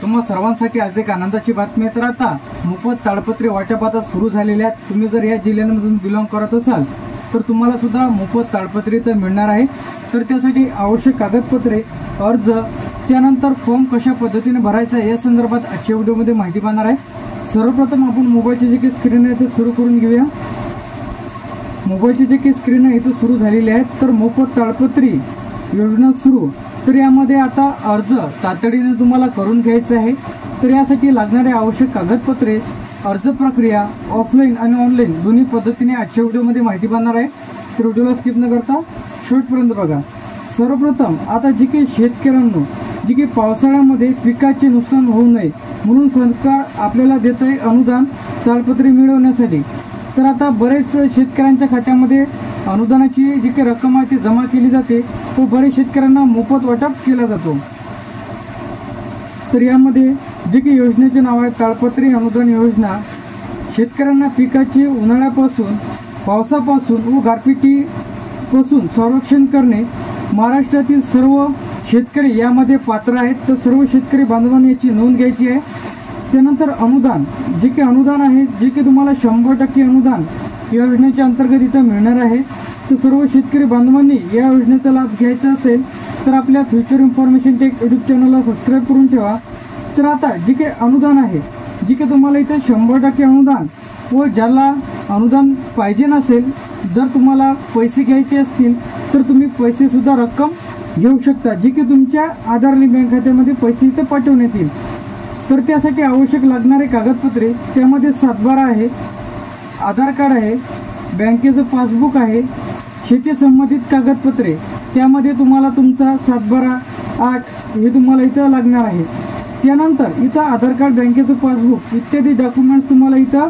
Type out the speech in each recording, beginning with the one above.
तुम्हा सर्वांसाठी आज एक आनंदाची बातमी आहे। तर आता मोफत ताडपत्री वाटप आता सुरू झालेले आहेत। तुम्ही जर या जिल्ह्यामधून बिलॉंग करत असाल तर तुम्हाला सुद्धा मोफत ताडपत्री तर मिळणार आहे। तर त्यासाठी आवश्यक कागदपत्रे, अर्ज, त्यानंतर फॉर्म कशा पद्धतीने भरायचा या संदर्भात आजच्या व्हिडिओमध्ये माहिती पाहणार आहे। सर्वप्रथम आपण मोबाईलची जी काही स्क्रीन आहे ते सुरू करून घेऊया। मोबाईलची जी काही स्क्रीन आहे ती सुरू झालेली आहे। तर मोफत ताडपत्री योजना सुरू, तर यामध्ये आता अर्ज तातडीने तुम्हाला करून घ्यायचा आहे। तर यासाठी लागणारे आवश्यक कागदपत्रे, अर्ज प्रक्रिया ऑफलाईन आणि ऑनलाईन दोन्ही पद्धतीने आजच्या व्हिडिओमध्ये माहिती पाहणार आहे। तर व्हिडिओला स्किप न करता शेवटपर्यंत बघा। सर्वप्रथम आता जी काही शेतकऱ्यांनो जी काही पावसाळ्यामध्ये पिकाचे नुकसान होऊ नये म्हणून सरकार आपल्याला देत आहे अनुदान ताडपत्री मिळवण्यासाठी। तर आता बरेच शेतकऱ्यांच्या खात्यामध्ये अनुदानाची जी काही रक्कम आहे ती जमा केली जाते व बरेच शेतकऱ्यांना मोफत वाटप केला जातो। तर यामध्ये जे काही योजनेचे नाव आहे ताडपत्री अनुदान योजना, शेतकऱ्यांना पिकाचे उन्हाळ्यापासून, पावसापासून व गारपिटीपासून संरक्षण करणे। महाराष्ट्रातील सर्व शेतकरी यामध्ये पात्र आहेत। तर सर्व शेतकरी बांधवांनी याची नोंद घ्यायची आहे। त्यानंतर अनुदान, जे काही अनुदान आहे, जे काही तुम्हाला 100% अनुदान या योजनेच्या अंतर्गत इथं मिळणार आहे। तर सर्व शेतकरी बांधवांनी या योजनेचा लाभ घ्यायचा असेल तर आपल्या फ्युचर इन्फॉर्मेशन टेक यूट्यूब चॅनलला सबस्क्राईब करून ठेवा। तर आता जे काही अनुदान आहे, जे काही तुम्हाला इथं 100% अनुदान व ज्याला अनुदान पाहिजे नसेल, जर तुम्हाला पैसे घ्यायचे असतील तर तुम्ही पैसे सुद्धा रक्कम घेऊ शकता, जे की तुमच्या आधार लिंक बँक खात्यामध्ये पैसे इथे पाठवण्यात येईल। तर त्यासाठी आवश्यक लागणारे कागदपत्रे, त्यामध्ये 7/12 आहे, आधार कार्ड आहे, बँकेचं पासबुक आहे, शेती संबंधित कागदपत्रे, त्यामध्ये तुम्हाला तुमचा 7/12/8 हे तुम्हाला इथं लागणार आहे। त्यानंतर इथं आधार कार्ड, बँकेचं पासबुक इत्यादी डॉक्युमेंट्स तुम्हाला इथं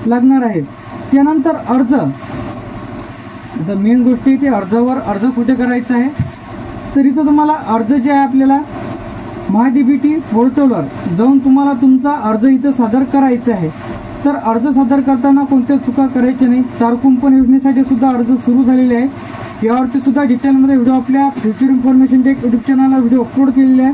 लागणार आहेत। त्यानंतर अर्ज, आता मेन गोष्ट इथे अर्जावर अर्ज कुठे करायचा आहे, तर इथं तुम्हाला अर्ज जे आहे आपल्याला महाडीबीटी पोर्टलवर जाऊन तुम्हाला तुमचा अर्ज इथं सादर करायचा आहे। तर अर्ज सादर करताना कोणत्या चुका करायच्या नाही। तारकुंपण योजनेसाठी सुद्धा अर्ज सुरू झालेले आहे, यावरती सुद्धा डिटेलमध्ये व्हिडिओ आपल्या फ्युचर इन्फॉर्मेशन टेक यूट्यूब चॅनलला व्हिडिओ अपलोड केलेले आहे,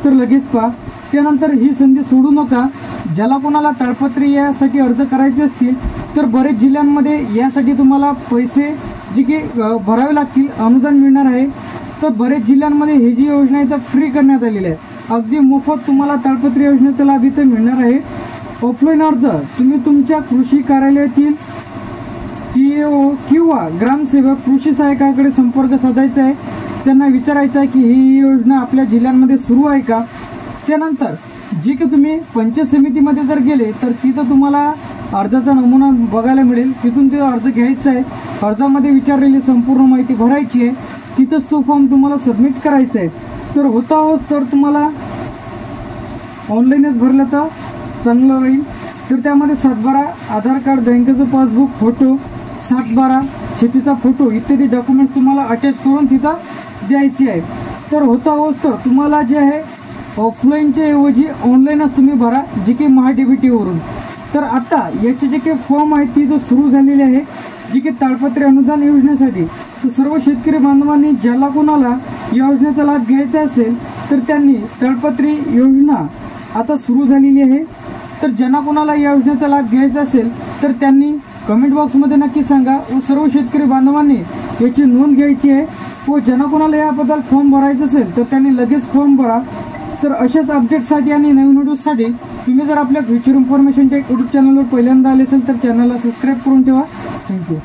तर लगेच पहा। त्यानंतर ही संधी सोडू नका। ज्याला कोणाला ताडपत्री यासाठी अर्ज करायचे असतील तर बरेच जिल्ह्यांमध्ये यासाठी तुम्हाला पैसे जे की भरावे लागतील, अनुदान मिळणार आहे। तर बरेच जिल्ह्यांमध्ये ही जी योजना इथं फ्री करण्यात आलेली आहे, अगदी मोफत तुम्हाला ताडपत्री योजनेचा लाभ इथं मिळणार आहे। ऑफलाईन अर्ज तुम्ही तुमच्या कृषी कार्यालयातील TAO किंवा ग्रामसेवक, कृषी सहाय्यकाकडे संपर्क साधायचा आहे, त्यांना विचारायचं आहे की ही योजना आपल्या जिल्ह्यांमध्ये सुरू आहे का। त्यानंतर जे की तुम्ही पंचायत समितीमध्ये जर गेले तर तिथं तुम्हाला अर्जाचा नमुना बघायला मिळेल, तिथून ते अर्ज घ्यायचा आहे, अर्जामध्ये विचारलेली संपूर्ण माहिती भरायची आहे, तिथंच तो फॉर्म तुम्हाला सबमिट करायचा आहे। तर तर तुम्हाला ऑनलाईनच भरलं तर चांगलं राहील। तर त्यामध्ये 7/12 आधार कार्ड, बँकेचं पासबुक, फोटो, 7/12 शेतीचा फोटो इत्यादी डॉक्युमेंट्स तुम्हाला अटॅच करून तिथं द्यायची आहे। तर तर तुम्हाला जे आहे ऑफलाईनच्या ऐवजी ऑनलाईनच तुम्ही भरा, जे की महाडीबीटीवरून। तर आता याचे जे काही फॉर्म आहेत ती सुरू झालेली आहे, जी की ताडपत्री अनुदान योजनेसाठी। तर सर्व शेतकरी बांधवांनी ज्याला कोणाला या योजनेचा लाभ घ्यायचा असेल तर त्यांनी ताडपत्री योजना आता सुरू झालेली आहे। तर ज्यांना कोणाला या योजनेचा लाभ घ्यायचा असेल तर त्यांनी कमेंट बॉक्समध्ये नक्की सांगा व सर्व शेतकरी बांधवांनी याची नोंद घ्यायची आहे। व ज्यांना कोणाला याबद्दल फॉर्म भरायचा असेल तर त्यांनी लगेच फॉर्म भरा। तर अशाच अपडेट्ससाठी आणि नवीन व्हिडिओसाठी तुम्ही जर आपल्या फ्युचर इन्फॉर्मेशन टेक यूट्यूब चॅनलवर पहिल्यांदा आले असेल तर चॅनलला सबस्क्राईब करून ठेवा। थँक्यू।